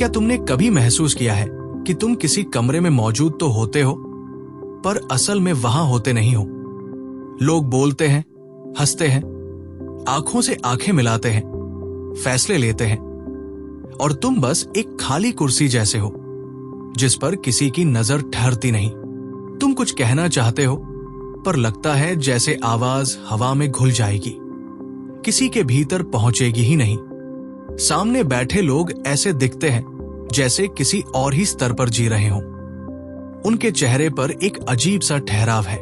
क्या तुमने कभी महसूस किया है कि तुम किसी कमरे में मौजूद तो होते हो, पर असल में वहां होते नहीं हो? लोग बोलते हैं, हंसते हैं, आंखों से आंखें मिलाते हैं, फैसले लेते हैं, और तुम बस एक खाली कुर्सी जैसे हो जिस पर किसी की नजर ठहरती नहीं। तुम कुछ कहना चाहते हो, पर लगता है जैसे आवाज हवा में घुल जाएगी, किसी के भीतर पहुंचेगी ही नहीं। सामने बैठे लोग ऐसे दिखते हैं जैसे किसी और ही स्तर पर जी रहे हों। उनके चेहरे पर एक अजीब सा ठहराव है,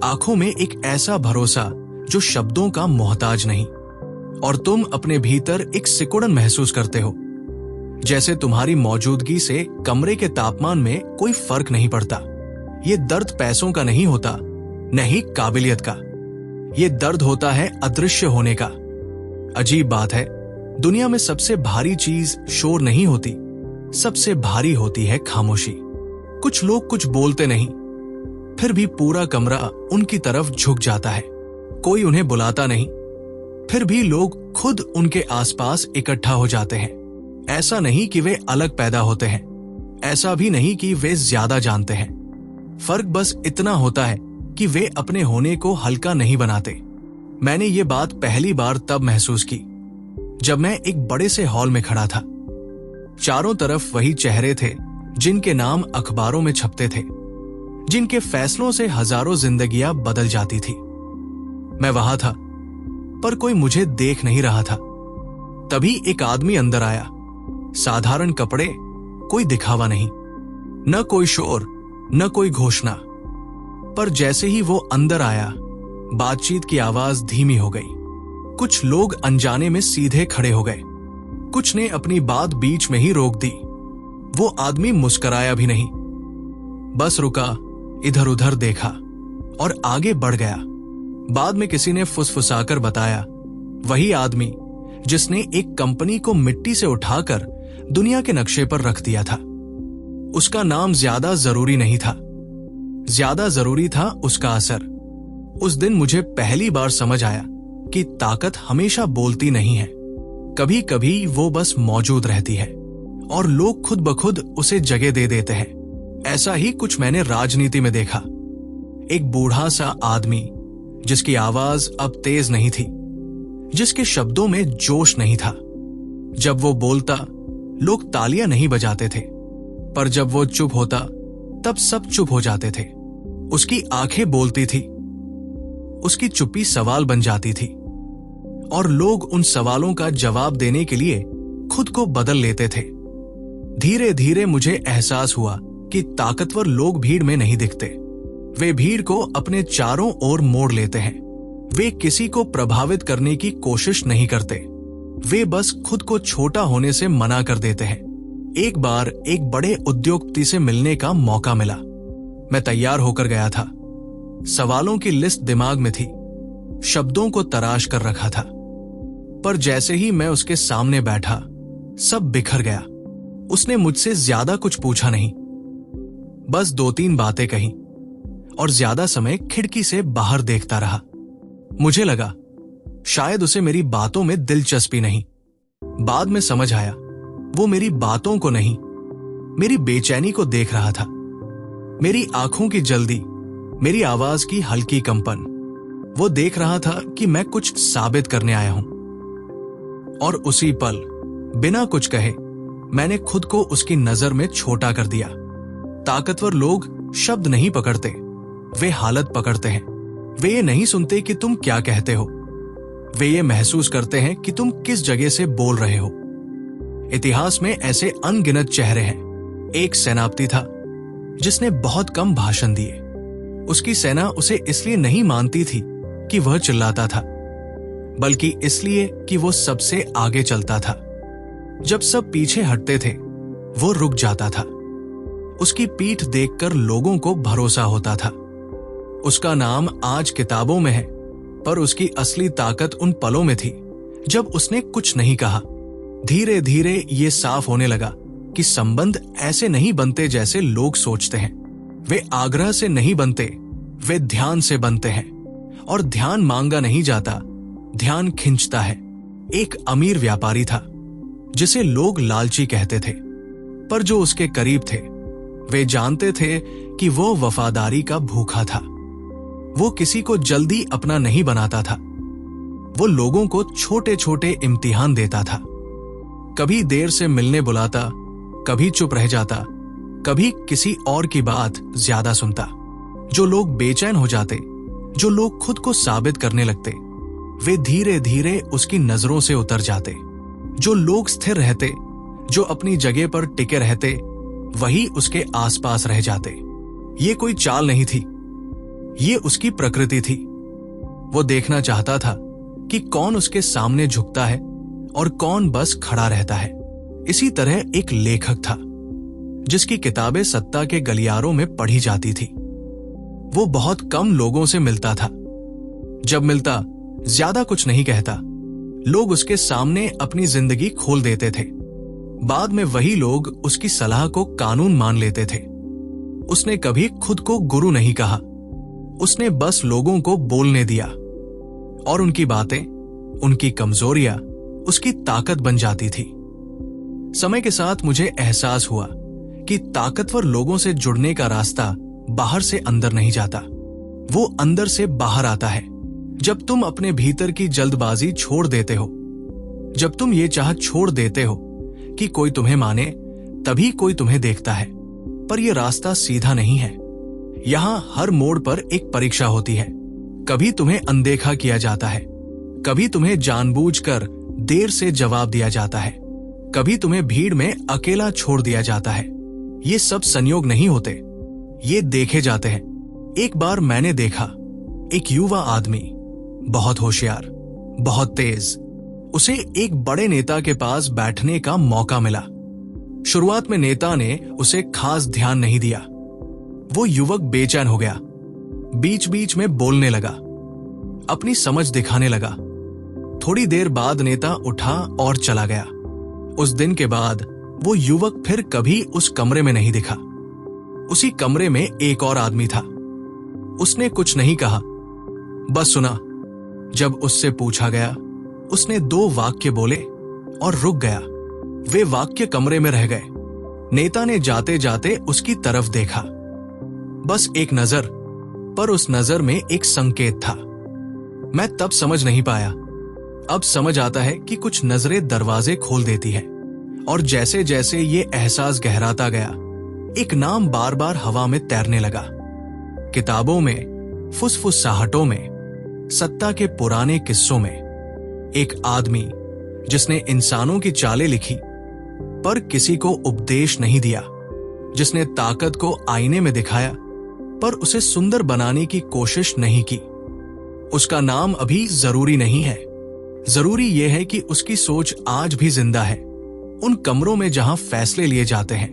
आंखों में एक ऐसा भरोसा जो शब्दों का मोहताज नहीं, और तुम अपने भीतर एक सिकुड़न महसूस करते हो, जैसे तुम्हारी मौजूदगी से कमरे के तापमान में कोई फर्क नहीं पड़ता। ये दर्द पैसों का नहीं होता, नहीं काबिलियत का। ये दर्द होता है अदृश्य होने का। अजीब बात है, दुनिया में सबसे भारी चीज शोर नहीं होती, सबसे भारी होती है खामोशी। कुछ लोग कुछ बोलते नहीं, फिर भी पूरा कमरा उनकी तरफ झुक जाता है। कोई उन्हें बुलाता नहीं, फिर भी लोग खुद उनके आसपास इकट्ठा हो जाते हैं। ऐसा नहीं कि वे अलग पैदा होते हैं, ऐसा भी नहीं कि वे ज्यादा जानते हैं। फर्क बस इतना होता है कि वे अपने होने को हल्का नहीं बनाते। मैंने ये बात पहली बार तब महसूस की जब मैं एक बड़े से हॉल में खड़ा था। चारों तरफ वही चेहरे थे जिनके नाम अखबारों में छपते थे, जिनके फैसलों से हजारों जिंदगियां बदल जाती थी। मैं वहां था, पर कोई मुझे देख नहीं रहा था। तभी एक आदमी अंदर आया, साधारण कपड़े, कोई दिखावा नहीं, न कोई शोर, न कोई घोषणा। पर जैसे ही वो अंदर आया, बातचीत की आवाज धीमी हो गई। कुछ लोग अनजाने में सीधे खड़े हो गए, कुछ ने अपनी बात बीच में ही रोक दी। वो आदमी मुस्कुराया भी नहीं, बस रुका, इधर उधर देखा और आगे बढ़ गया। बाद में किसी ने फुसफुसाकर बताया, वही आदमी जिसने एक कंपनी को मिट्टी से उठाकर दुनिया के नक्शे पर रख दिया था। उसका नाम ज्यादा जरूरी नहीं था, ज्यादा जरूरी था उसका असर। उस दिन मुझे पहली बार समझ आया कि ताकत हमेशा बोलती नहीं है, कभी कभी वो बस मौजूद रहती है और लोग खुद ब खुद उसे जगह दे देते हैं। ऐसा ही कुछ मैंने राजनीति में देखा। एक बूढ़ा सा आदमी जिसकी आवाज अब तेज नहीं थी, जिसके शब्दों में जोश नहीं था। जब वो बोलता, लोग तालियां नहीं बजाते थे, पर जब वो चुप होता तब सब चुप हो जाते थे। उसकी आंखें बोलती थी, उसकी चुप्पी सवाल बन जाती थी, और लोग उन सवालों का जवाब देने के लिए खुद को बदल लेते थे। धीरे धीरे मुझे एहसास हुआ कि ताकतवर लोग भीड़ में नहीं दिखते। वे भीड़ को अपने चारों ओर मोड़ लेते हैं। वे किसी को प्रभावित करने की कोशिश नहीं करते, वे बस खुद को छोटा होने से मना कर देते हैं। एक बार एक बड़े उद्योगपति से मिलने का मौका मिला। मैं तैयार होकर गया था, सवालों की लिस्ट दिमाग में थी, शब्दों को तराश कर रखा था। पर जैसे ही मैं उसके सामने बैठा, सब बिखर गया। उसने मुझसे ज्यादा कुछ पूछा नहीं, बस 2-3 बातें कही और ज्यादा समय खिड़की से बाहर देखता रहा। मुझे लगा शायद उसे मेरी बातों में दिलचस्पी नहीं। बाद में समझ आया, वो मेरी बातों को नहीं, मेरी बेचैनी को देख रहा था। मेरी आंखों की जल्दी, मेरी आवाज की हल्की कंपन। वो देख रहा था कि मैं कुछ साबित करने आया हूं। और उसी पल, बिना कुछ कहे, मैंने खुद को उसकी नजर में छोटा कर दिया। ताकतवर लोग शब्द नहीं पकड़ते, वे हालत पकड़ते हैं। वे ये नहीं सुनते कि तुम क्या कहते हो, वे ये महसूस करते हैं कि तुम किस जगह से बोल रहे हो। इतिहास में ऐसे अनगिनत चेहरे हैं। एक सेनापति था जिसने बहुत कम भाषण दिए। उसकी सेना उसे इसलिए नहीं मानती थी कि वह चिल्लाता था, बल्कि इसलिए कि वो सबसे आगे चलता था। जब सब पीछे हटते थे, वो रुक जाता था। उसकी पीठ देखकर लोगों को भरोसा होता था। उसका नाम आज किताबों में है, पर उसकी असली ताकत उन पलों में थी जब उसने कुछ नहीं कहा। धीरे धीरे ये साफ होने लगा कि संबंध ऐसे नहीं बनते जैसे लोग सोचते हैं। वे आग्रह से नहीं बनते, वे ध्यान से बनते हैं। और ध्यान मांगा नहीं जाता, ध्यान खिंचता है। एक अमीर व्यापारी था जिसे लोग लालची कहते थे। पर जो उसके करीब थे वे जानते थे कि वो वफादारी का भूखा था। वो किसी को जल्दी अपना नहीं बनाता था। वो लोगों को छोटे छोटे इम्तिहान देता था। कभी देर से मिलने बुलाता, कभी चुप रह जाता, कभी किसी और की बात ज्यादा सुनता। जो लोग बेचैन हो जाते, जो लोग खुद को साबित करने लगते, वे धीरे धीरे उसकी नजरों से उतर जाते। जो लोग स्थिर रहते, जो अपनी जगह पर टिके रहते, वही उसके आसपास रह जाते। ये कोई चाल नहीं थी, ये उसकी प्रकृति थी। वो देखना चाहता था कि कौन उसके सामने झुकता है और कौन बस खड़ा रहता है। इसी तरह एक लेखक था जिसकी किताबें सत्ता के गलियारों में पढ़ी जाती थी। वो बहुत कम लोगों से मिलता था। जब मिलता, ज्यादा कुछ नहीं कहता। लोग उसके सामने अपनी जिंदगी खोल देते थे। बाद में वही लोग उसकी सलाह को कानून मान लेते थे। उसने कभी खुद को गुरु नहीं कहा। उसने बस लोगों को बोलने दिया और उनकी बातें, उनकी कमजोरियां उसकी ताकत बन जाती थी। समय के साथ मुझे एहसास हुआ कि ताकतवर लोगों से जुड़ने का रास्ता बाहर से अंदर नहीं जाता, वो अंदर से बाहर आता है। जब तुम अपने भीतर की जल्दबाजी छोड़ देते हो, जब तुम ये चाहत छोड़ देते हो कि कोई तुम्हें माने, तभी कोई तुम्हें देखता है। पर यह रास्ता सीधा नहीं है। यहां हर मोड़ पर एक परीक्षा होती है। कभी तुम्हें अनदेखा किया जाता है, कभी तुम्हें जानबूझकर देर से जवाब दिया जाता है, कभी तुम्हें भीड़ में अकेला छोड़ दिया जाता है। ये सब संयोग नहीं होते, ये देखे जाते हैं। एक बार मैंने देखा एक युवा आदमी, बहुत होशियार, बहुत तेज। उसे एक बड़े नेता के पास बैठने का मौका मिला। शुरुआत में नेता ने उसे खास ध्यान नहीं दिया। वो युवक बेचैन हो गया, बीच बीच में बोलने लगा, अपनी समझ दिखाने लगा। थोड़ी देर बाद नेता उठा और चला गया। उस दिन के बाद वो युवक फिर कभी उस कमरे में नहीं दिखा। उसी कमरे में एक और आदमी था। उसने कुछ नहीं कहा, बस सुना। जब उससे पूछा गया, उसने 2 वाक्य बोले और रुक गया। वे वाक्य कमरे में रह गए। नेता ने जाते जाते उसकी तरफ देखा, बस एक नजर, पर उस नजर में एक संकेत था। मैं तब समझ नहीं पाया। अब समझ आता है कि कुछ नजरें दरवाजे खोल देती है। और जैसे जैसे ये एहसास गहराता गया, एक नाम बार बार हवा में तैरने लगा। किताबों में, फुसफुसाहटों में, सत्ता के पुराने किस्सों में। एक आदमी जिसने इंसानों की चालें लिखी पर किसी को उपदेश नहीं दिया, जिसने ताकत को आईने में दिखाया पर उसे सुंदर बनाने की कोशिश नहीं की। उसका नाम अभी जरूरी नहीं है। जरूरी यह है कि उसकी सोच आज भी जिंदा है, उन कमरों में जहां फैसले लिए जाते हैं।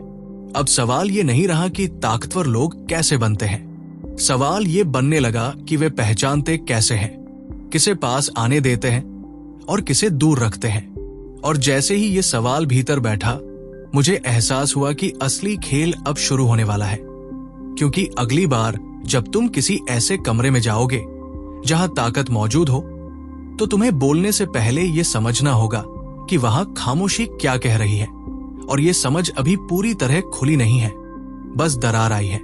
अब सवाल ये नहीं रहा कि ताकतवर लोग कैसे बनते हैं। सवाल ये बनने लगा कि वे पहचानते कैसे हैं, किसे पास आने देते हैं और किसे दूर रखते हैं। और जैसे ही ये सवाल भीतर बैठा, मुझे एहसास हुआ कि असली खेल अब शुरू होने वाला है। क्योंकि अगली बार जब तुम किसी ऐसे कमरे में जाओगे जहां ताकत मौजूद हो, तो तुम्हें बोलने से पहले ये समझना होगा कि वहां खामोशी क्या कह रही है। और ये समझ अभी पूरी तरह खुली नहीं है, बस दरार आई है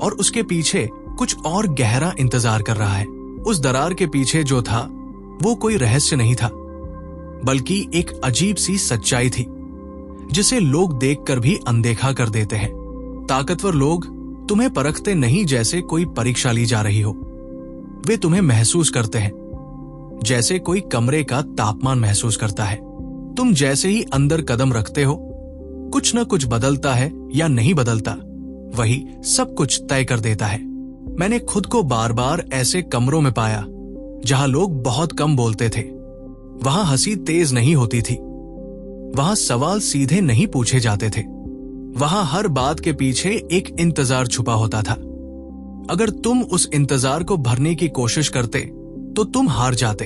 और उसके पीछे कुछ और गहरा इंतजार कर रहा है। उस दरार के पीछे जो था वो कोई रहस्य नहीं था, बल्कि एक अजीब सी सच्चाई थी जिसे लोग देखकर भी अनदेखा कर देते हैं। ताकतवर लोग तुम्हें परखते नहीं जैसे कोई परीक्षा ली जा रही हो। वे तुम्हें महसूस करते हैं जैसे कोई कमरे का तापमान महसूस करता है। तुम जैसे ही अंदर कदम रखते हो, कुछ न कुछ बदलता है या नहीं बदलता, वही सब कुछ तय कर देता है। मैंने खुद को बार बार ऐसे कमरों में पाया जहां लोग बहुत कम बोलते थे। वहां हंसी तेज नहीं होती थी, वहां सवाल सीधे नहीं पूछे जाते थे, वहां हर बात के पीछे एक इंतजार छुपा होता था। अगर तुम उस इंतजार को भरने की कोशिश करते तो तुम हार जाते।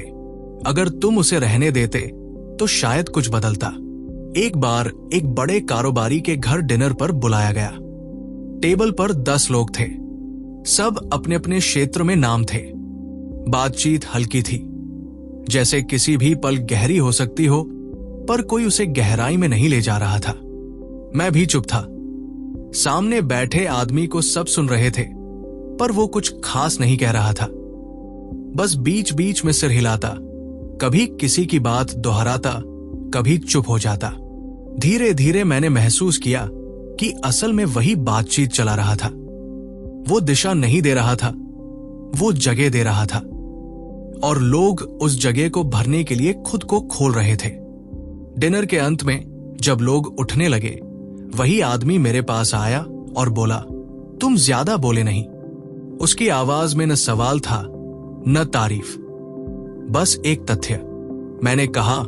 अगर तुम उसे रहने देते तो शायद कुछ बदलता। एक बार एक बड़े कारोबारी के घर डिनर पर बुलाया गया। टेबल पर 10 लोग थे। सब अपने अपने क्षेत्र में नाम थे। बातचीत हल्की थी, जैसे किसी भी पल गहरी हो सकती हो, पर कोई उसे गहराई में नहीं ले जा रहा था। मैं भी चुप था। सामने बैठे आदमी को सब सुन रहे थे, पर वो कुछ खास नहीं कह रहा था। बस बीच बीच में सिर हिलाता, कभी किसी की बात दोहराता, कभी चुप हो जाता। धीरे धीरे मैंने महसूस किया कि असल में वही बातचीत चला रहा था। वो दिशा नहीं दे रहा था, वो जगह दे रहा था, और लोग उस जगह को भरने के लिए खुद को खोल रहे थे। डिनर के अंत में जब लोग उठने लगे, वही आदमी मेरे पास आया और बोला, तुम ज्यादा बोले नहीं। उसकी आवाज में न सवाल था न तारीफ, बस एक तथ्य। मैंने कहा,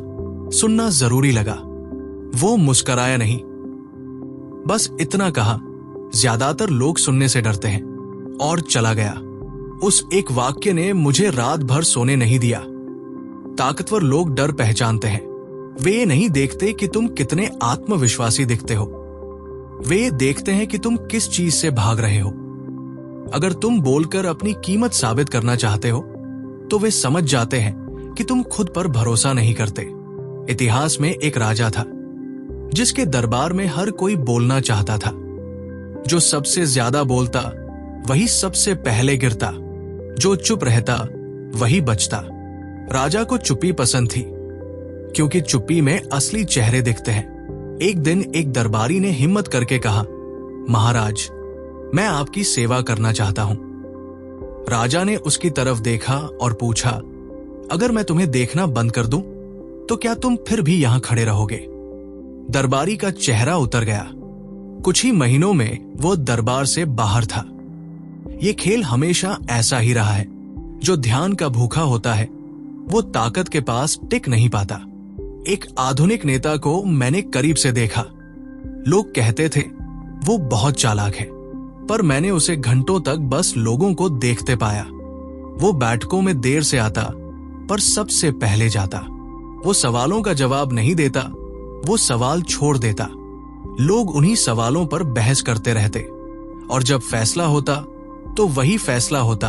सुनना जरूरी लगा। वो मुस्कराया नहीं, बस इतना कहा, ज्यादातर लोग सुनने से डरते हैं, और चला गया। उस एक वाक्य ने मुझे रात भर सोने नहीं दिया। ताकतवर लोग डर पहचानते हैं। वे ये नहीं देखते कि तुम कितने आत्मविश्वासी दिखते हो, वे देखते हैं कि तुम किस चीज से भाग रहे हो। अगर तुम बोलकर अपनी कीमत साबित करना चाहते हो, तो वे समझ जाते हैं कि तुम खुद पर भरोसा नहीं करते। इतिहास में एक राजा था जिसके दरबार में हर कोई बोलना चाहता था। जो सबसे ज्यादा बोलता वही सबसे पहले गिरता, जो चुप रहता वही बचता। राजा को चुप्पी पसंद थी, क्योंकि चुप्पी में असली चेहरे दिखते हैं। एक दिन एक दरबारी ने हिम्मत करके कहा, महाराज, मैं आपकी सेवा करना चाहता हूं। राजा ने उसकी तरफ देखा और पूछा, अगर मैं तुम्हें देखना बंद कर दूं, तो क्या तुम फिर भी यहां खड़े रहोगे? दरबारी का चेहरा उतर गया। कुछ ही महीनों में वो दरबार से बाहर था। ये खेल हमेशा ऐसा ही रहा है। जो ध्यान का भूखा होता है, वो ताकत के पास टिक नहीं पाता। एक आधुनिक नेता को मैंने करीब से देखा। लोग कहते थे वो बहुत चालाक है, पर मैंने उसे घंटों तक बस लोगों को देखते पाया। वो बैठकों में देर से आता, पर सबसे पहले जाता। वो सवालों का जवाब नहीं देता, वो सवाल छोड़ देता। लोग उन्हीं सवालों पर बहस करते रहते, और जब फैसला होता तो वही फैसला होता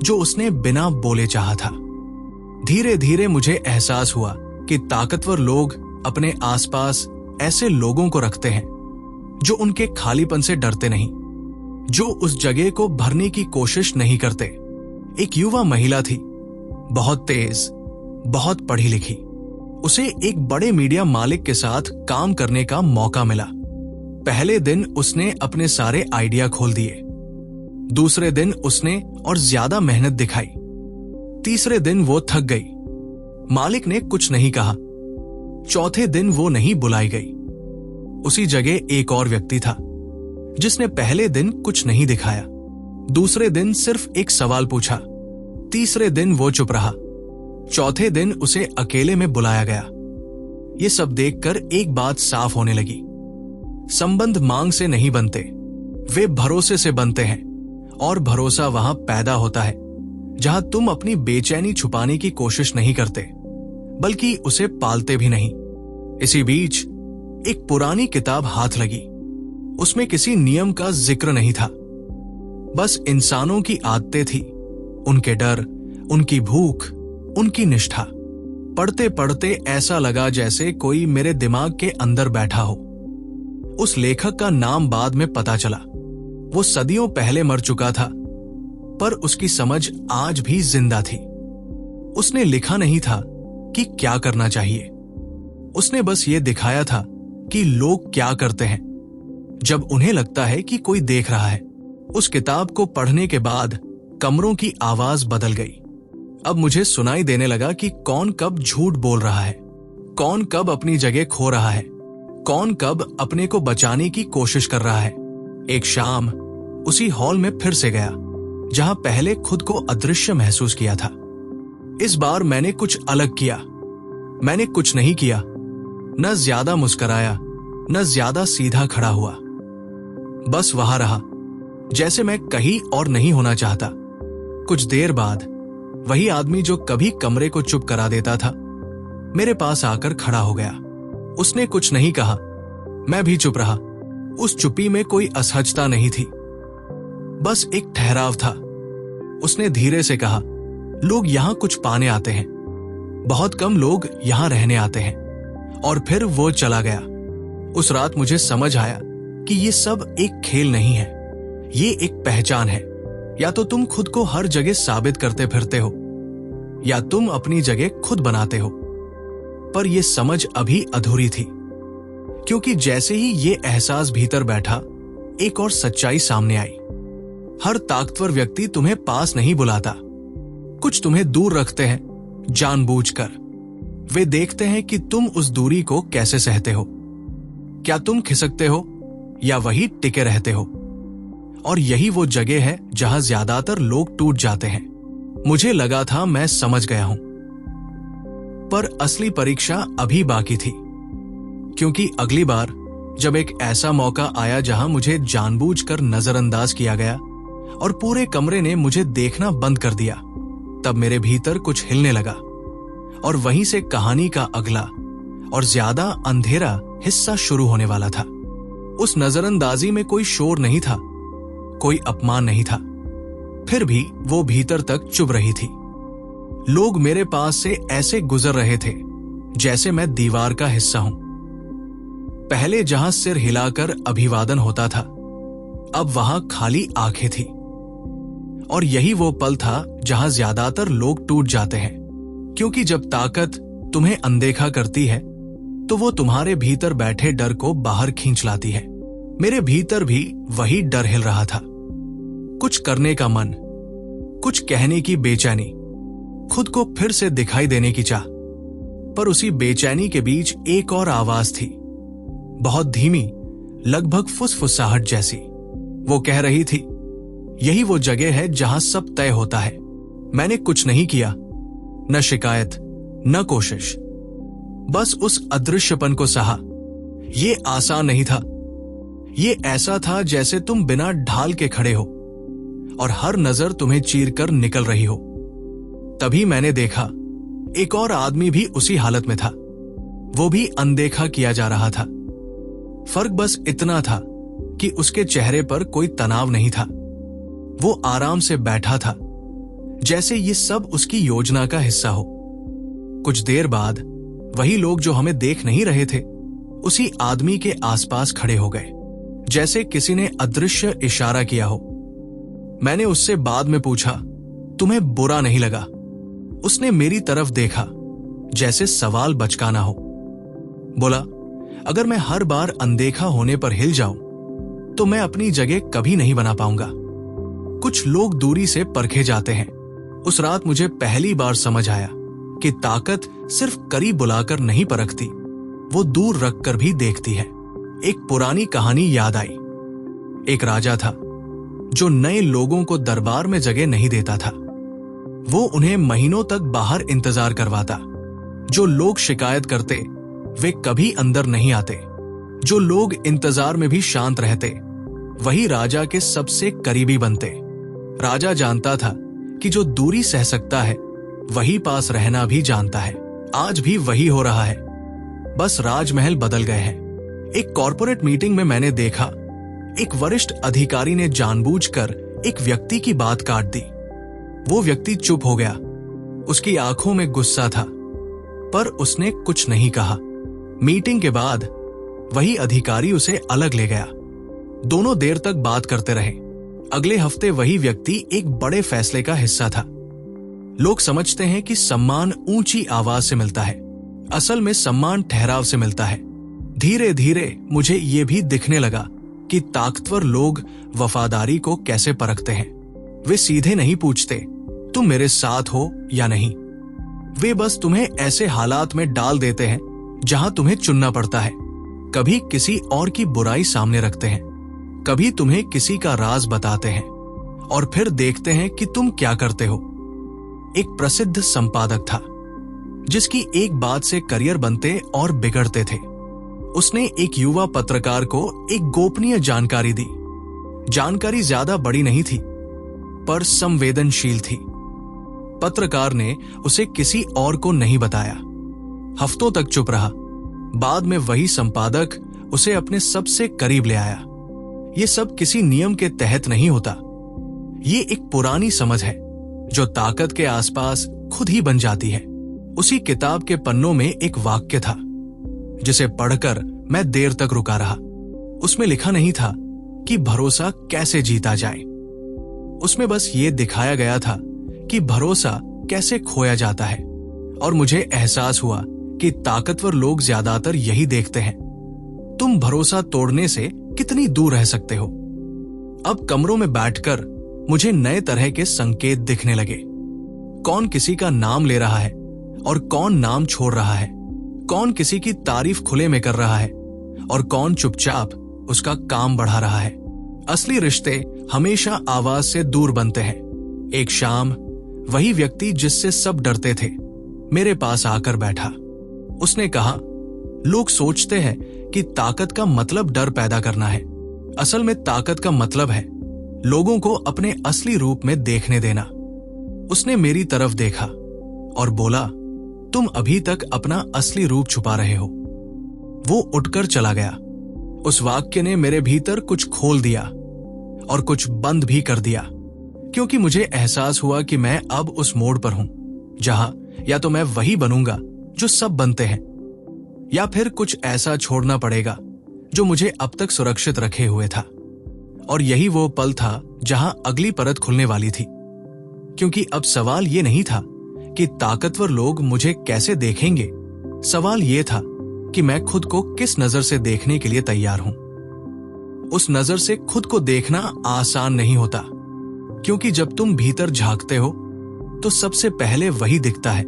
जो उसने बिना बोले चाहा था। धीरे धीरे मुझे एहसास हुआ कि ताकतवर लोग अपने आसपास ऐसे लोगों को रखते हैं जो उनके खालीपन से डरते नहीं, जो उस जगह को भरने की कोशिश नहीं करते। एक युवा महिला थी, बहुत तेज, बहुत पढ़ी लिखी। उसे एक बड़े मीडिया मालिक के साथ काम करने का मौका मिला। पहले दिन उसने अपने सारे आइडिया खोल दिए। दूसरे दिन उसने और ज्यादा मेहनत दिखाई। तीसरे दिन वो थक गई। मालिक ने कुछ नहीं कहा। चौथे दिन वो नहीं बुलाई गई। उसी जगह एक और व्यक्ति था जिसने पहले दिन कुछ नहीं दिखाया। दूसरे दिन सिर्फ एक सवाल पूछा। तीसरे दिन वो चुप रहा। चौथे दिन उसे अकेले में बुलाया गया। ये सब देखकर एक बात साफ होने लगी। संबंध मांग से नहीं बनते, वे भरोसे से बनते हैं। और भरोसा वहां पैदा होता है जहां तुम अपनी बेचैनी छुपाने की कोशिश नहीं करते, बल्कि उसे पालते भी नहीं। इसी बीच एक पुरानी किताब हाथ लगी। उसमें किसी नियम का जिक्र नहीं था, बस इंसानों की आदतें थी, उनके डर, उनकी भूख, उनकी निष्ठा। पढ़ते पढ़ते ऐसा लगा जैसे कोई मेरे दिमाग के अंदर बैठा हो। उस लेखक का नाम बाद में पता चला। वो सदियों पहले मर चुका था, पर उसकी समझ आज भी जिंदा थी। उसने लिखा नहीं था कि क्या करना चाहिए, उसने बस ये दिखाया था कि लोग क्या करते हैं जब उन्हें लगता है कि कोई देख रहा है। उस किताब को पढ़ने के बाद कमरों की आवाज बदल गई। अब मुझे सुनाई देने लगा कि कौन कब झूठ बोल रहा है, कौन कब अपनी जगह खो रहा है, कौन कब अपने को बचाने की कोशिश कर रहा है। एक शाम उसी हॉल में फिर से गया जहां पहले खुद को अदृश्य महसूस किया था। इस बार मैंने कुछ अलग किया। मैंने कुछ नहीं किया, न ज्यादा मुस्कराया, न ज्यादा सीधा खड़ा हुआ। बस वहां रहा जैसे मैं कहीं और नहीं होना चाहता। कुछ देर बाद वही आदमी जो कभी कमरे को चुप करा देता था, मेरे पास आकर खड़ा हो गया। उसने कुछ नहीं कहा, मैं भी चुप रहा। उस चुप्पी में कोई असहजता नहीं थी, बस एक ठहराव था। उसने धीरे से कहा, लोग यहां कुछ पाने आते हैं, बहुत कम लोग यहां रहने आते हैं। और फिर वो चला गया। उस रात मुझे समझ आया कि ये सब एक खेल नहीं है, ये एक पहचान है। या तो तुम खुद को हर जगह साबित करते फिरते हो, या तुम अपनी जगह खुद बनाते हो। पर यह समझ अभी अधूरी थी, क्योंकि जैसे ही ये एहसास भीतर बैठा, एक और सच्चाई सामने आई। हर ताकतवर व्यक्ति तुम्हें पास नहीं बुलाता, कुछ तुम्हें दूर रखते हैं जानबूझकर। वे देखते हैं कि तुम उस दूरी को कैसे सहते हो। क्या तुम खिसकते हो या वही टिके रहते हो? और यही वो जगह है जहां ज्यादातर लोग टूट जाते हैं। मुझे लगा था मैं समझ गया हूं, पर असली परीक्षा अभी बाकी थी, क्योंकि अगली बार जब एक ऐसा मौका आया जहां मुझे जानबूझकर नजरअंदाज किया गया और पूरे कमरे ने मुझे देखना बंद कर दिया, तब मेरे भीतर कुछ हिलने लगा। और वहीं से कहानी का अगला और ज्यादा अंधेरा हिस्सा शुरू होने वाला था। उस नजरअंदाजी में कोई शोर नहीं था, कोई अपमान नहीं था, फिर भी वो भीतर तक चुभ रही थी। लोग मेरे पास से ऐसे गुजर रहे थे जैसे मैं दीवार का हिस्सा हूं। पहले जहां सिर हिलाकर अभिवादन होता था, अब वहां खाली आंखें थी। और यही वो पल था जहां ज्यादातर लोग टूट जाते हैं, क्योंकि जब ताकत तुम्हें अनदेखा करती है तो वो तुम्हारे भीतर बैठे डर को बाहर खींच लाती है। मेरे भीतर भी वही डर हिल रहा था। कुछ करने का मन, कुछ कहने की बेचैनी, खुद को फिर से दिखाई देने की चाह। पर उसी बेचैनी के बीच एक और आवाज थी, बहुत धीमी, लगभग फुसफुसाहट जैसी। वो कह रही थी, यही वो जगह है जहां सब तय होता है। मैंने कुछ नहीं किया, न शिकायत, न कोशिश, बस उस अदृश्यपन को सहा। ये आसान नहीं था। ये ऐसा था जैसे तुम बिना ढाल के खड़े हो और हर नजर तुम्हें चीरकर निकल रही हो। तभी मैंने देखा, एक और आदमी भी उसी हालत में था। वो भी अनदेखा किया जा रहा था। फर्क बस इतना था कि उसके चेहरे पर कोई तनाव नहीं था। वो आराम से बैठा था, जैसे ये सब उसकी योजना का हिस्सा हो। कुछ देर बाद वही लोग जो हमें देख नहीं रहे थे, उसी आदमी के आसपास खड़े हो गए, जैसे किसी ने अदृश्य इशारा किया हो। मैंने उससे बाद में पूछा, तुम्हें बुरा नहीं लगा? उसने मेरी तरफ देखा, जैसे सवाल बचकाना हो। बोला, अगर मैं हर बार अनदेखा होने पर हिल जाऊं तो मैं अपनी जगह कभी नहीं बना पाऊंगा। कुछ लोग दूरी से परखे जाते हैं। उस रात मुझे पहली बार समझ आया कि ताकत सिर्फ करीब बुलाकर नहीं परखती, वो दूर रखकर भी देखती है। एक पुरानी कहानी याद आई। एक राजा था जो नए लोगों को दरबार में जगह नहीं देता था। वो उन्हें महीनों तक बाहर इंतजार करवाता। जो लोग शिकायत करते वे कभी अंदर नहीं आते। जो लोग इंतजार में भी शांत रहते वही राजा के सबसे करीबी बनते। राजा जानता था कि जो दूरी सह सकता है वही पास रहना भी जानता है। आज भी वही हो रहा है, बस राजमहल बदल गए हैं। एक कॉर्पोरेट मीटिंग में मैंने देखा, एक वरिष्ठ अधिकारी ने जानबूझकर एक व्यक्ति की बात काट दी। वो व्यक्ति चुप हो गया। उसकी आंखों में गुस्सा था, पर उसने कुछ नहीं कहा। मीटिंग के बाद वही अधिकारी उसे अलग ले गया। दोनों देर तक बात करते रहे। अगले हफ्ते वही व्यक्ति एक बड़े फैसले का हिस्सा था। लोग समझते हैं कि सम्मान ऊंची आवाज से मिलता है, असल में सम्मान ठहराव से मिलता है। धीरे धीरे मुझे ये भी दिखने लगा कि ताकतवर लोग वफादारी को कैसे परखते हैं। वे सीधे नहीं पूछते तुम मेरे साथ हो या नहीं। वे बस तुम्हें ऐसे हालात में डाल देते हैं जहां तुम्हें चुनना पड़ता है। कभी किसी और की बुराई सामने रखते हैं, कभी तुम्हें किसी का राज बताते हैं और फिर देखते हैं कि तुम क्या करते हो। एक प्रसिद्ध संपादक था जिसकी एक बात से करियर बनते और बिगड़ते थे। उसने एक युवा पत्रकार को एक गोपनीय जानकारी दी। जानकारी ज्यादा बड़ी नहीं थी, पर संवेदनशील थी। पत्रकार ने उसे किसी और को नहीं बताया। हफ्तों तक चुप रहा। बाद में वही संपादक उसे अपने सबसे करीब ले आया। ये सब किसी नियम के तहत नहीं होता। ये एक पुरानी समझ है जो ताकत के आसपास खुद ही बन जाती है। उसी किताब के पन्नों में एक वाक्य था जिसे पढ़कर मैं देर तक रुका रहा। उसमें लिखा नहीं था कि भरोसा कैसे जीता जाए। उसमें बस ये दिखाया गया था कि भरोसा कैसे खोया जाता है। और मुझे एहसास हुआ कि ताकतवर लोग ज्यादातर यही देखते हैं, तुम भरोसा तोड़ने से कितनी दूर रह सकते हो। अब कमरों में बैठकर मुझे नए तरह के संकेत दिखने लगे। कौन किसी का नाम ले रहा है और कौन नाम छोड़ रहा है, कौन किसी की तारीफ खुले में कर रहा है और कौन चुपचाप उसका काम बढ़ा रहा है। असली रिश्ते हमेशा आवाज से दूर बनते हैं। एक शाम वही व्यक्ति जिससे सब डरते थे मेरे पास आकर बैठा। उसने कहा, लोग सोचते हैं कि ताकत का मतलब डर पैदा करना है। असल में ताकत का मतलब है लोगों को अपने असली रूप में देखने देना। उसने मेरी तरफ देखा और बोला, तुम अभी तक अपना असली रूप छुपा रहे हो। वो उठकर चला गया। उस वाक्य ने मेरे भीतर कुछ खोल दिया और कुछ बंद भी कर दिया, क्योंकि मुझे एहसास हुआ कि मैं अब उस मोड़ पर हूं जहां या तो मैं वही बनूंगा जो सब बनते हैं, या फिर कुछ ऐसा छोड़ना पड़ेगा जो मुझे अब तक सुरक्षित रखे हुए था। और यही वो पल था जहां अगली परत खुलने वाली थी, क्योंकि अब सवाल ये नहीं था कि ताकतवर लोग मुझे कैसे देखेंगे। सवाल ये था कि मैं खुद को किस नजर से देखने के लिए तैयार हूं। उस नजर से खुद को देखना आसान नहीं होता, क्योंकि जब तुम भीतर झांकते हो तो सबसे पहले वही दिखता है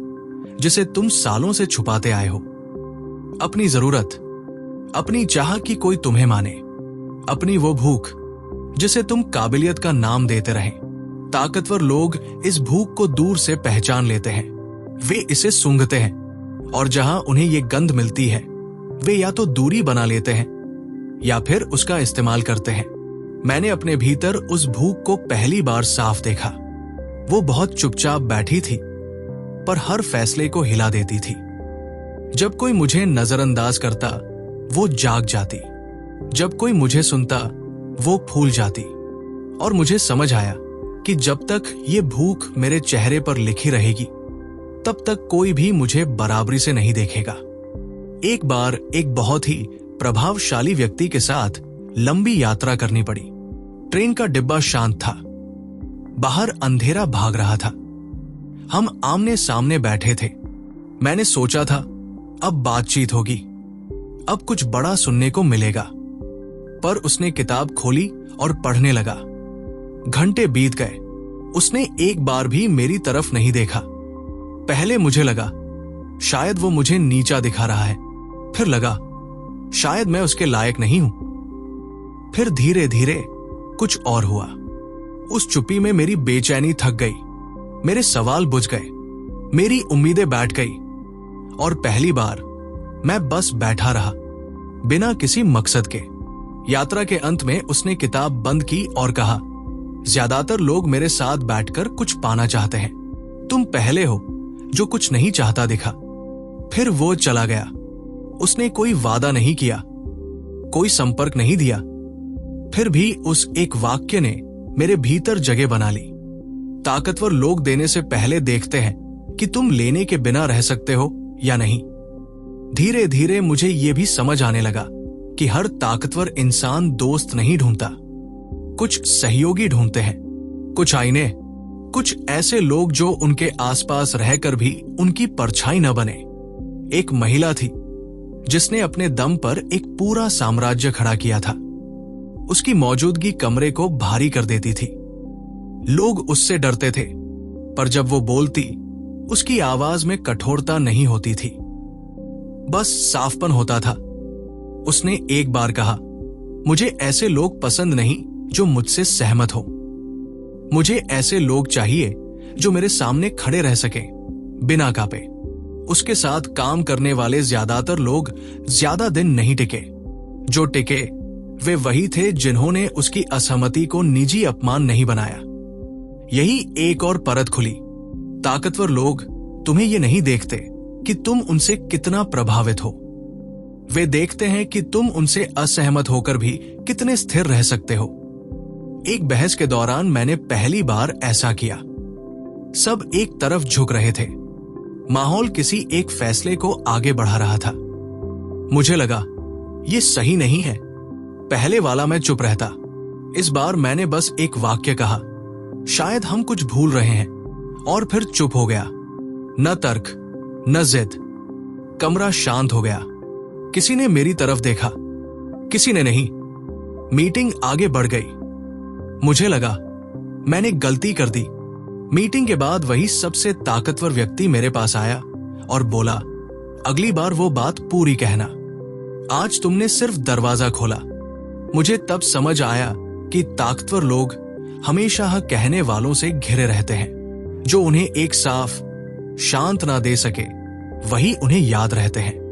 जिसे तुम सालों से छुपाते आए हो। अपनी जरूरत, अपनी चाह कि कोई तुम्हें माने, अपनी वो भूख जिसे तुम काबिलियत का नाम देते रहे। ताकतवर लोग इस भूख को दूर से पहचान लेते हैं। वे इसे सूंघते हैं और जहां उन्हें ये गंध मिलती है वे या तो दूरी बना लेते हैं या फिर उसका इस्तेमाल करते हैं। मैंने अपने भीतर उस भूख को पहली बार साफ देखा। वो बहुत चुपचाप बैठी थी, पर हर फैसले को हिला देती थी। जब कोई मुझे नजरअंदाज करता वो जाग जाती, जब कोई मुझे सुनता वो फूल जाती। और मुझे समझ आया कि जब तक ये भूख मेरे चेहरे पर लिखी रहेगी तब तक कोई भी मुझे बराबरी से नहीं देखेगा। एक बार एक बहुत ही प्रभावशाली व्यक्ति के साथ लंबी यात्रा करनी पड़ी। ट्रेन का डिब्बा शांत था, बाहर अंधेरा भाग रहा था। हम आमने सामने बैठे थे। मैंने सोचा था अब बातचीत होगी, अब कुछ बड़ा सुनने को मिलेगा। पर उसने किताब खोली और पढ़ने लगा। घंटे बीत गए, उसने एक बार भी मेरी तरफ नहीं देखा। पहले मुझे लगा शायद वो मुझे नीचा दिखा रहा है, फिर लगा शायद मैं उसके लायक नहीं हूं। फिर धीरे धीरे कुछ और हुआ। उस चुप्पी में मेरी बेचैनी थक गई, मेरे सवाल बुझ गए, मेरी उम्मीदें बैठ गई और पहली बार मैं बस बैठा रहा बिना किसी मकसद के। यात्रा के अंत में उसने किताब बंद की और कहा, ज्यादातर लोग मेरे साथ बैठकर कुछ पाना चाहते हैं। तुम पहले हो जो कुछ नहीं चाहता दिखा। फिर वो चला गया। उसने कोई वादा नहीं किया, कोई संपर्क नहीं दिया। फिर भी उस एक वाक्य ने मेरे भीतर जगह बना ली। ताकतवर लोग देने से पहले देखते हैं कि तुम लेने के बिना रह सकते हो या नहीं। धीरे धीरे मुझे ये भी समझ आने लगा कि हर ताकतवर इंसान दोस्त नहीं ढूंढता, कुछ सहयोगी ढूंढते हैं, कुछ आईने, कुछ ऐसे लोग जो उनके आसपास रहकर भी उनकी परछाई न बने। एक महिला थी जिसने अपने दम पर एक पूरा साम्राज्य खड़ा किया था। उसकी मौजूदगी कमरे को भारी कर देती थी। लोग उससे डरते थे, पर जब वो बोलती उसकी आवाज में कठोरता नहीं होती थी, बस साफपन होता था। उसने एक बार कहा, मुझे ऐसे लोग पसंद नहीं जो मुझसे सहमत हो। मुझे ऐसे लोग चाहिए जो मेरे सामने खड़े रह सके बिना कांपे। उसके साथ काम करने वाले ज्यादातर लोग ज्यादा दिन नहीं टिके। जो टिके वे वही थे जिन्होंने उसकी असहमति को निजी अपमान नहीं बनाया। यही एक और परत खुली। ताकतवर लोग तुम्हें ये नहीं देखते कि तुम उनसे कितना प्रभावित हो। वे देखते हैं कि तुम उनसे असहमत होकर भी कितने स्थिर रह सकते हो। एक बहस के दौरान मैंने पहली बार ऐसा किया। सब एक तरफ झुक रहे थे। माहौल किसी एक फैसले को आगे बढ़ा रहा था। मुझे लगा ये सही नहीं है। पहले वाला मैं चुप रहता। इस बार मैंने बस एक वाक्य कहा, शायद हम कुछ भूल रहे हैं, और फिर चुप हो गया। न तर्क न जिद। कमरा शांत हो गया। किसी ने मेरी तरफ देखा, किसी ने नहीं। मीटिंग आगे बढ़ गई। मुझे लगा मैंने गलती कर दी। मीटिंग के बाद वही सबसे ताकतवर व्यक्ति मेरे पास आया और बोला, अगली बार वो बात पूरी कहना। आज तुमने सिर्फ दरवाजा खोला। मुझे तब समझ आया कि ताकतवर लोग हमेशा हाँ कहने वालों से घिरे रहते हैं। जो उन्हें एक साफ शांत ना दे सके वही उन्हें याद रहते हैं।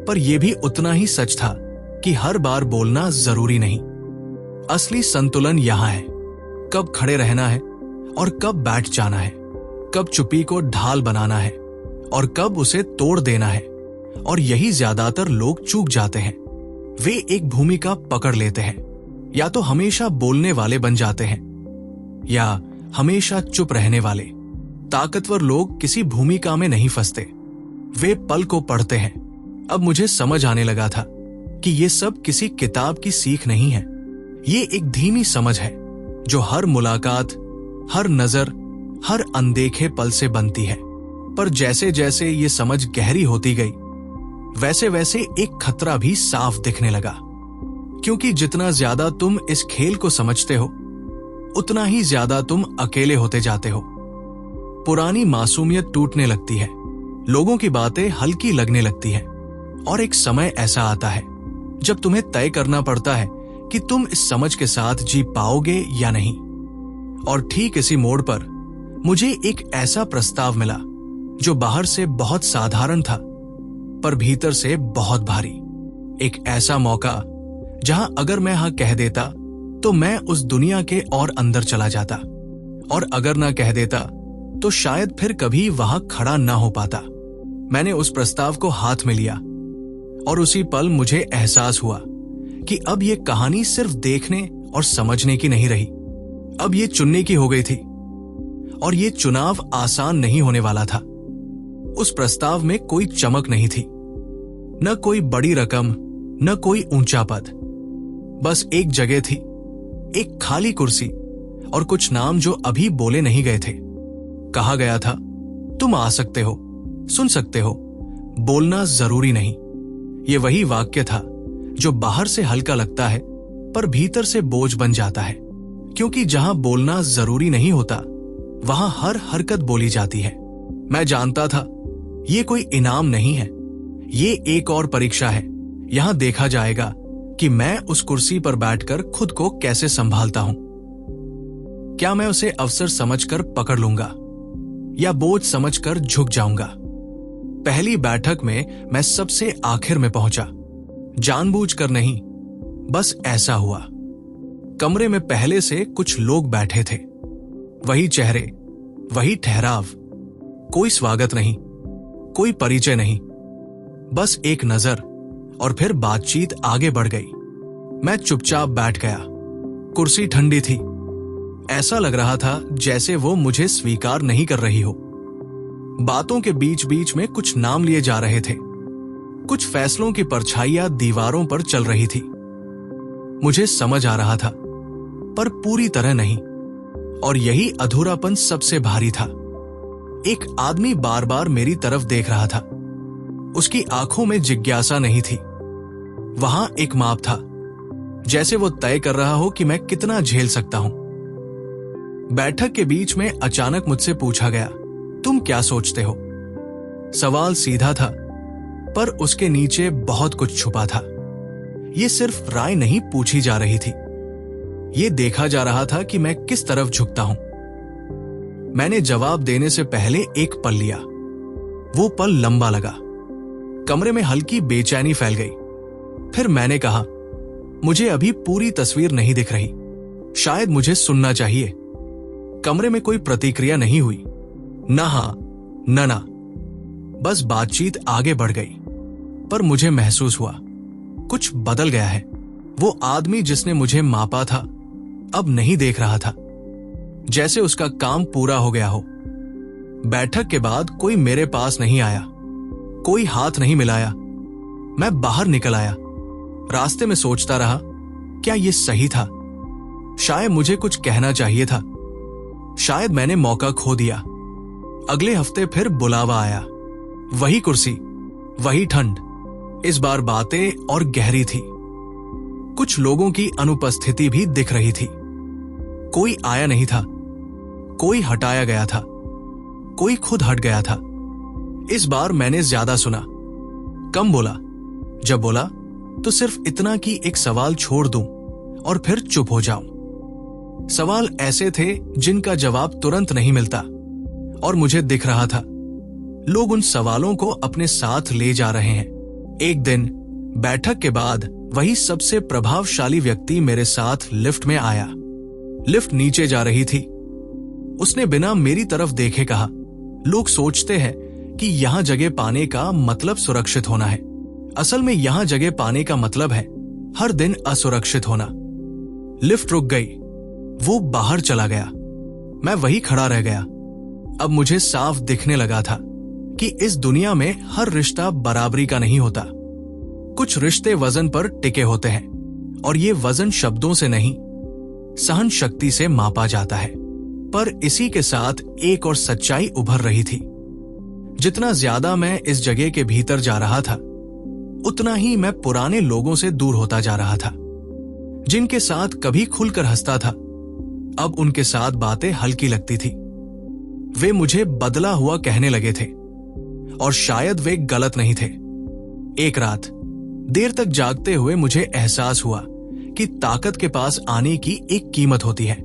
पर यह भी उतना ही सच था कि हर बार बोलना जरूरी नहीं। असली संतुलन यहां है, कब खड़े रहना है और कब बैठ जाना है, कब चुप्पी को ढाल बनाना है और कब उसे तोड़ देना है। और यही ज्यादातर लोग चूक जाते हैं। वे एक भूमिका पकड़ लेते हैं, या तो हमेशा बोलने वाले बन जाते हैं या हमेशा चुप रहने वाले। ताकतवर लोग किसी भूमिका में नहीं फंसते, वे पल को पढ़ते हैं। अब मुझे समझ आने लगा था कि ये सब किसी किताब की सीख नहीं है। ये एक धीमी समझ है जो हर मुलाकात, हर नजर, हर अनदेखे पल से बनती है। पर जैसे जैसे ये समझ गहरी होती गई, वैसे वैसे एक खतरा भी साफ दिखने लगा। क्योंकि जितना ज्यादा तुम इस खेल को समझते हो, उतना ही ज्यादा तुम अकेले होते जाते हो। पुरानी मासूमियत टूटने लगती है, लोगों की बातें हल्की लगने लगती है, और एक समय ऐसा आता है जब तुम्हें तय करना पड़ता है कि तुम इस समझ के साथ जी पाओगे या नहीं। और ठीक इसी मोड़ पर मुझे एक ऐसा प्रस्ताव मिला जो बाहर से बहुत साधारण था, पर भीतर से बहुत भारी। एक ऐसा मौका जहां अगर मैं हाँ कह देता तो मैं उस दुनिया के और अंदर चला जाता, और अगर ना कह देता तो शायद फिर कभी वहां खड़ा ना हो पाता। मैंने उस प्रस्ताव को हाथ में लिया, और उसी पल मुझे एहसास हुआ कि अब ये कहानी सिर्फ देखने और समझने की नहीं रही, अब ये चुनने की हो गई थी। और ये चुनाव आसान नहीं होने वाला था। उस प्रस्ताव में कोई चमक नहीं थी, न कोई बड़ी रकम, न कोई ऊंचा पद। बस एक जगह थी, एक खाली कुर्सी और कुछ नाम जो अभी बोले नहीं गए थे। कहा गया था, तुम आ सकते हो, सुन सकते हो, बोलना जरूरी नहीं। ये वही वाक्य था जो बाहर से हल्का लगता है पर भीतर से बोझ बन जाता है। क्योंकि जहां बोलना जरूरी नहीं होता, वहां हर हरकत बोली जाती है। मैं जानता था ये कोई इनाम नहीं है, ये एक और परीक्षा है। यहां देखा जाएगा कि मैं उस कुर्सी पर बैठकर खुद को कैसे संभालता हूं। क्या मैं उसे अवसर समझकर पकड़ लूंगा या बोझ समझकर झुक जाऊंगा। पहली बैठक में मैं सबसे आखिर में पहुंचा, जानबूझकर नहीं, बस ऐसा हुआ। कमरे में पहले से कुछ लोग बैठे थे, वही चेहरे, वही ठहराव। कोई स्वागत नहीं, कोई परिचय नहीं, बस एक नजर, और फिर बातचीत आगे बढ़ गई। मैं चुपचाप बैठ गया। कुर्सी ठंडी थी, ऐसा लग रहा था जैसे वो मुझे स्वीकार नहीं कर रही हो। बातों के बीच बीच में कुछ नाम लिए जा रहे थे, कुछ फैसलों की परछाइयां दीवारों पर चल रही थी। मुझे समझ आ रहा था, पर पूरी तरह नहीं, और यही अधूरापन सबसे भारी था। एक आदमी बार बार मेरी तरफ देख रहा था, उसकी आंखों में जिज्ञासा नहीं थी, वहां एक माप था, जैसे वो तय कर रहा हो कि मैं कितना झेल सकता हूं। बैठक के बीच में अचानक मुझसे पूछा गया, तुम क्या सोचते हो? सवाल सीधा था, पर उसके नीचे बहुत कुछ छुपा था। ये सिर्फ राय नहीं पूछी जा रही थी, ये देखा जा रहा था कि मैं किस तरफ झुकता हूं। मैंने जवाब देने से पहले एक पल लिया। वो पल लंबा लगा, कमरे में हल्की बेचैनी फैल गई। फिर मैंने कहा, मुझे अभी पूरी तस्वीर नहीं दिख रही, शायद मुझे सुनना चाहिए। कमरे में कोई प्रतिक्रिया नहीं हुई, ना हां न ना, बस बातचीत आगे बढ़ गई। पर मुझे महसूस हुआ कुछ बदल गया है। वो आदमी जिसने मुझे मापा था अब नहीं देख रहा था, जैसे उसका काम पूरा हो गया हो। बैठक के बाद कोई मेरे पास नहीं आया, कोई हाथ नहीं मिलाया। मैं बाहर निकल आया, रास्ते में सोचता रहा, क्या ये सही था? शायद मुझे कुछ कहना चाहिए था। शायद मैंने मौका खो दिया। अगले हफ्ते फिर बुलावा आया। वही कुर्सी, वही ठंड, इस बार बातें और गहरी थी। कुछ लोगों की अनुपस्थिति भी दिख रही थी। कोई आया नहीं था, कोई हटाया गया था, कोई खुद हट गया था। इस बार मैंने ज्यादा सुना, कम बोला। जब बोला तो सिर्फ इतना कि एक सवाल छोड़ दूं और फिर चुप हो जाऊं। सवाल ऐसे थे जिनका जवाब तुरंत नहीं मिलता, और मुझे दिख रहा था लोग उन सवालों को अपने साथ ले जा रहे हैं। एक दिन बैठक के बाद वही सबसे प्रभावशाली व्यक्ति मेरे साथ लिफ्ट में आया। लिफ्ट नीचे जा रही थी। उसने बिना मेरी तरफ देखे कहा, लोग सोचते हैं कि यहां जगह पाने का मतलब सुरक्षित होना है। असल में यहां जगह पाने का मतलब है हर दिन असुरक्षित होना। लिफ्ट रुक गई। वो बाहर चला गया। मैं वही खड़ा रह गया। अब मुझे साफ दिखने लगा था कि इस दुनिया में हर रिश्ता बराबरी का नहीं होता। कुछ रिश्ते वजन पर टिके होते हैं, और ये वजन शब्दों से नहीं, सहन शक्ति से मापा जाता है। पर इसी के साथ एक और सच्चाई उभर रही थी। जितना ज्यादा मैं इस जगह के भीतर जा रहा था, उतना ही मैं पुराने लोगों से दूर होता जा रहा था। जिनके साथ कभी खुलकर हंसता था, अब उनके साथ बातें हल्की लगती थी। वे मुझे बदला हुआ कहने लगे थे, और शायद वे गलत नहीं थे। एक रात देर तक जागते हुए मुझे एहसास हुआ कि ताकत के पास आने की एक कीमत होती है।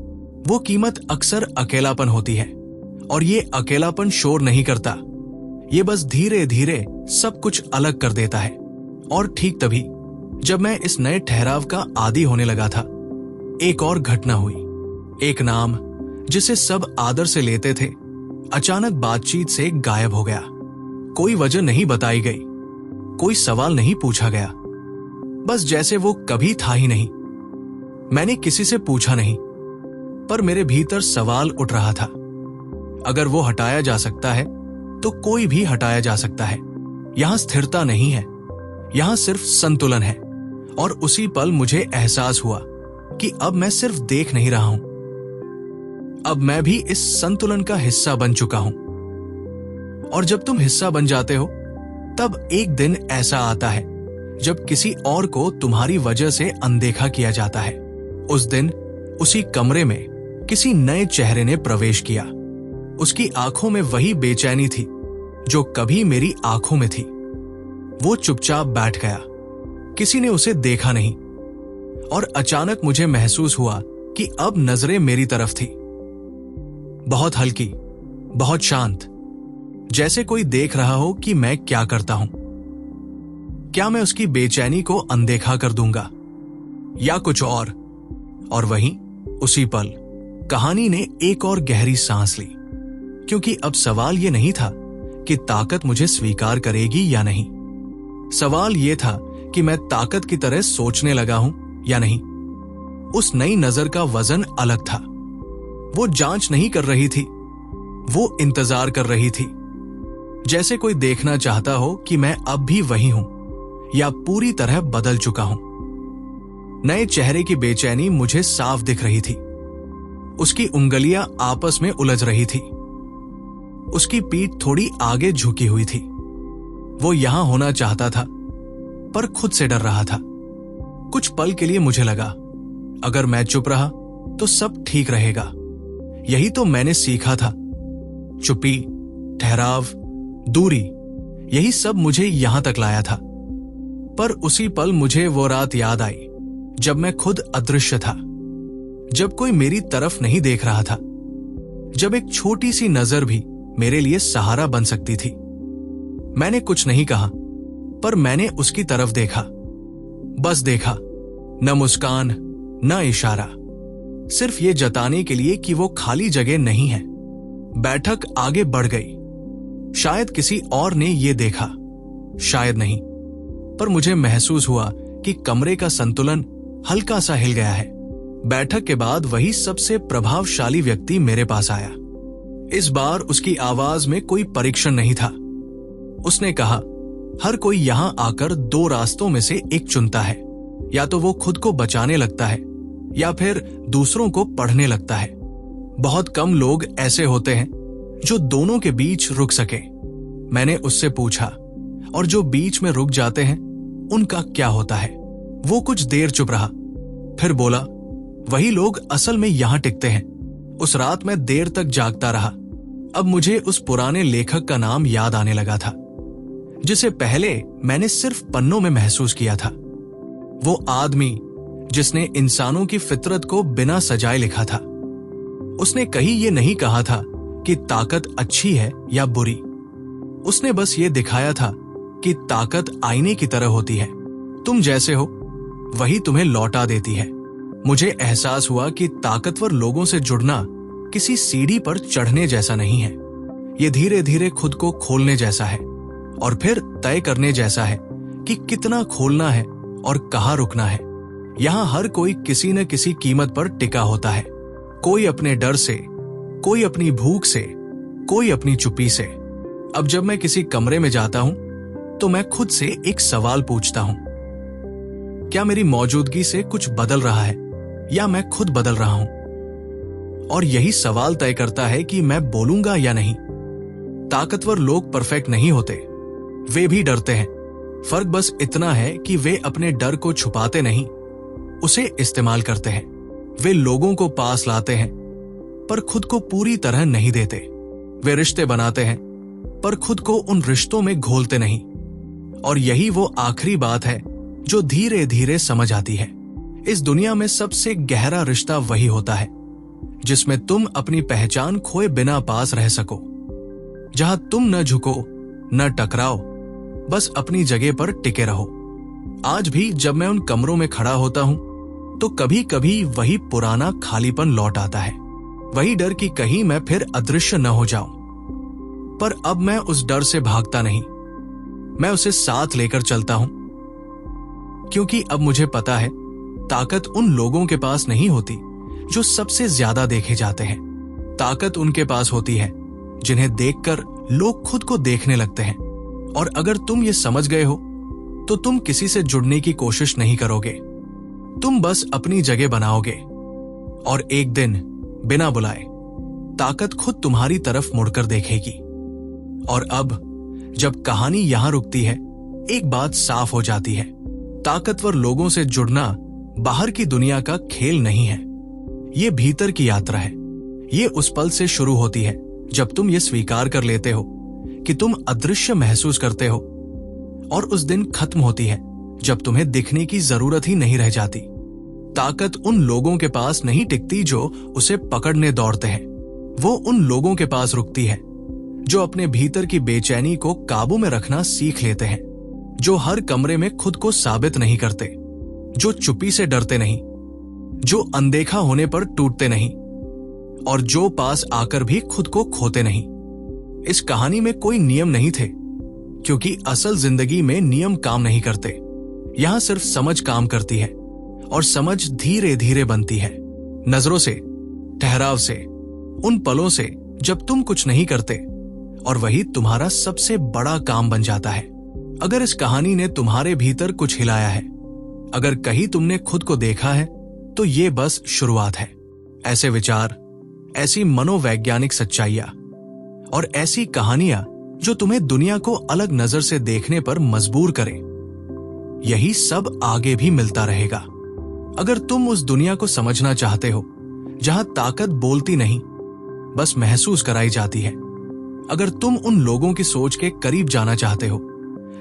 वो कीमत अक्सर अकेलापन होती है, और ये अकेलापन शोर नहीं करता। ये बस धीरे धीरे सब कुछ अलग कर देता है। और ठीक तभी जब मैं इस नए ठहराव का आदी होने लगा था, एक और घटना हुई। एक नाम जिसे सब आदर से लेते थे, अचानक बातचीत से गायब हो गया। कोई वजह नहीं बताई गई, कोई सवाल नहीं पूछा गया, बस जैसे वो कभी था ही नहीं। मैंने किसी से पूछा नहीं, पर मेरे भीतर सवाल उठ रहा था। अगर वो हटाया जा सकता है तो कोई भी हटाया जा सकता है। यहां स्थिरता नहीं है, यहां सिर्फ संतुलन है। और उसी पल मुझे एहसास हुआ कि अब मैं सिर्फ देख नहीं रहा हूं, अब मैं भी इस संतुलन का हिस्सा बन चुका हूं। और जब तुम हिस्सा बन जाते हो, तब एक दिन ऐसा आता है जब किसी और को तुम्हारी वजह से अनदेखा किया जाता है। उस दिन उसी कमरे में किसी नए चेहरे ने प्रवेश किया। उसकी आंखों में वही बेचैनी थी जो कभी मेरी आंखों में थी। वो चुपचाप बैठ गया। किसी ने उसे देखा नहीं, और अचानक मुझे महसूस हुआ कि अब नजरें मेरी तरफ थी। बहुत हल्की, बहुत शांत, जैसे कोई देख रहा हो कि मैं क्या करता हूं। क्या मैं उसकी बेचैनी को अनदेखा कर दूंगा, या कुछ और वहीं उसी पल कहानी ने एक और गहरी सांस ली। क्योंकि अब सवाल यह नहीं था कि ताकत मुझे स्वीकार करेगी या नहीं। सवाल यह था कि मैं ताकत की तरह सोचने लगा हूं या नहीं। उस नई नजर का वजन अलग था। वो जांच नहीं कर रही थी, वो इंतजार कर रही थी। जैसे कोई देखना चाहता हो कि मैं अब भी वही हूं या पूरी तरह बदल चुका हूं। नए चेहरे की बेचैनी मुझे साफ दिख रही थी। उसकी उंगलियां आपस में उलझ रही थी। उसकी पीठ थोड़ी आगे झुकी हुई थी। वो यहां होना चाहता था, पर खुद से डर रहा था। कुछ पल के लिए मुझे लगा, अगर मैं चुप रहा तो सब ठीक रहेगा। यही तो मैंने सीखा था। चुप्पी, ठहराव, दूरी, यही सब मुझे यहां तक लाया था। पर उसी पल मुझे वो रात याद आई जब मैं खुद अदृश्य था, जब कोई मेरी तरफ नहीं देख रहा था, जब एक छोटी सी नजर भी मेरे लिए सहारा बन सकती थी। मैंने कुछ नहीं कहा, पर मैंने उसकी तरफ देखा। बस देखा, न मुस्कान, न इशारा, सिर्फ ये जताने के लिए कि वो खाली जगह नहीं है। बैठक आगे बढ़ गई। शायद किसी और ने ये देखा, शायद नहीं, पर मुझे महसूस हुआ कि कमरे का संतुलन हल्का सा हिल गया है। बैठक के बाद वही सबसे प्रभावशाली व्यक्ति मेरे पास आया। इस बार उसकी आवाज में कोई परीक्षण नहीं था। उसने कहा, हर कोई यहां आकर दो रास्तों में से एक चुनता है, या तो वो खुद को बचाने लगता है या फिर दूसरों को पढ़ने लगता है। बहुत कम लोग ऐसे होते हैं जो दोनों के बीच रुक सके। मैंने उससे पूछा, और जो बीच में रुक जाते हैं उनका क्या होता है? वो कुछ देर चुप रहा, फिर बोला, वही लोग असल में यहां टिकते हैं। उस रात मैं देर तक जागता रहा। अब मुझे उस पुराने लेखक का नाम याद आने लगा था, जिसे पहले मैंने सिर्फ पन्नों में महसूस किया था। वो आदमी जिसने इंसानों की फितरत को बिना सजाए लिखा था। उसने कहीं ये नहीं कहा था कि ताकत अच्छी है या बुरी। उसने बस ये दिखाया था कि ताकत आईने की तरह होती है। तुम जैसे हो वही तुम्हें लौटा देती है। मुझे एहसास हुआ कि ताकतवर लोगों से जुड़ना किसी सीढ़ी पर चढ़ने जैसा नहीं है। ये धीरे धीरे खुद को खोलने जैसा है और फिर तय करने जैसा है कि कितना खोलना है और कहाँ रुकना है। यहाँ हर कोई किसी न किसी कीमत पर टिका होता है। कोई अपने डर से, कोई अपनी भूख से, कोई अपनी चुप्पी से। अब जब मैं किसी कमरे में जाता हूं तो मैं खुद से एक सवाल पूछता हूं, क्या मेरी मौजूदगी से कुछ बदल रहा है या मैं खुद बदल रहा हूं? और यही सवाल तय करता है कि मैं बोलूंगा या नहीं। ताकतवर लोग परफेक्ट नहीं होते, वे भी डरते हैं। फर्क बस इतना है कि वे अपने डर को छुपाते नहीं, उसे इस्तेमाल करते हैं। वे लोगों को पास लाते हैं पर खुद को पूरी तरह नहीं देते। वे रिश्ते बनाते हैं पर खुद को उन रिश्तों में घोलते नहीं। और यही वो आखिरी बात है जो धीरे धीरे समझ आती है। इस दुनिया में सबसे गहरा रिश्ता वही होता है जिसमें तुम अपनी पहचान खोए बिना पास रह सको, जहां तुम न झुको न टकराओ, बस अपनी जगह पर टिके रहो। आज भी जब मैं उन कमरों में खड़ा होता हूं तो कभी कभी वही पुराना खालीपन लौट आता है। वही डर कि कहीं मैं फिर अदृश्य न हो जाऊं। पर अब मैं उस डर से भागता नहीं, मैं उसे साथ लेकर चलता हूं, क्योंकि अब मुझे पता है ताकत उन लोगों के पास नहीं होती जो सबसे ज्यादा देखे जाते हैं। ताकत उनके पास होती है जिन्हें देखकर लोग खुद को देखने लगते हैं। और अगर तुम ये समझ गए हो तो तुम किसी से जुड़ने की कोशिश नहीं करोगे, तुम बस अपनी जगह बनाओगे। और एक दिन बिना बुलाए ताकत खुद तुम्हारी तरफ मुड़कर देखेगी। और अब जब कहानी यहां रुकती है, एक बात साफ हो जाती है, ताकतवर लोगों से जुड़ना बाहर की दुनिया का खेल नहीं है, ये भीतर की यात्रा है। ये उस पल से शुरू होती है जब तुम ये स्वीकार कर लेते हो कि तुम अदृश्य महसूस करते हो, और उस दिन खत्म होती है जब तुम्हें दिखने की जरूरत ही नहीं रह जाती। ताकत उन लोगों के पास नहीं टिकती जो उसे पकड़ने दौड़ते हैं, वो उन लोगों के पास रुकती है जो अपने भीतर की बेचैनी को काबू में रखना सीख लेते हैं, जो हर कमरे में खुद को साबित नहीं करते, जो चुप्पी से डरते नहीं, जो अनदेखा होने पर टूटते नहीं, और जो पास आकर भी खुद को खोते नहीं। इस कहानी में कोई नियम नहीं थे, क्योंकि असल जिंदगी में नियम काम नहीं करते। यहां सिर्फ समझ काम करती है, और समझ धीरे धीरे बनती है, नजरों से, ठहराव से, उन पलों से जब तुम कुछ नहीं करते, और वही तुम्हारा सबसे बड़ा काम बन जाता है। अगर इस कहानी ने तुम्हारे भीतर कुछ हिलाया है, अगर कहीं तुमने खुद को देखा है, तो ये बस शुरुआत है। ऐसे विचार, ऐसी मनोवैज्ञानिक सच्चाइयां और ऐसी कहानियां जो तुम्हें दुनिया को अलग नजर से देखने पर मजबूर करें, यही सब आगे भी मिलता रहेगा। अगर तुम उस दुनिया को समझना चाहते हो जहां ताकत बोलती नहीं, बस महसूस कराई जाती है, अगर तुम उन लोगों की सोच के करीब जाना चाहते हो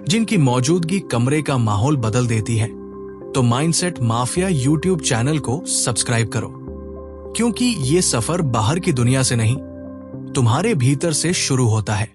जिनकी मौजूदगी कमरे का माहौल बदल देती है, तो माइंडसेट माफिया यूट्यूब चैनल को सब्सक्राइब करो, क्योंकि ये सफर बाहर की दुनिया से नहीं, तुम्हारे भीतर से शुरू होता है।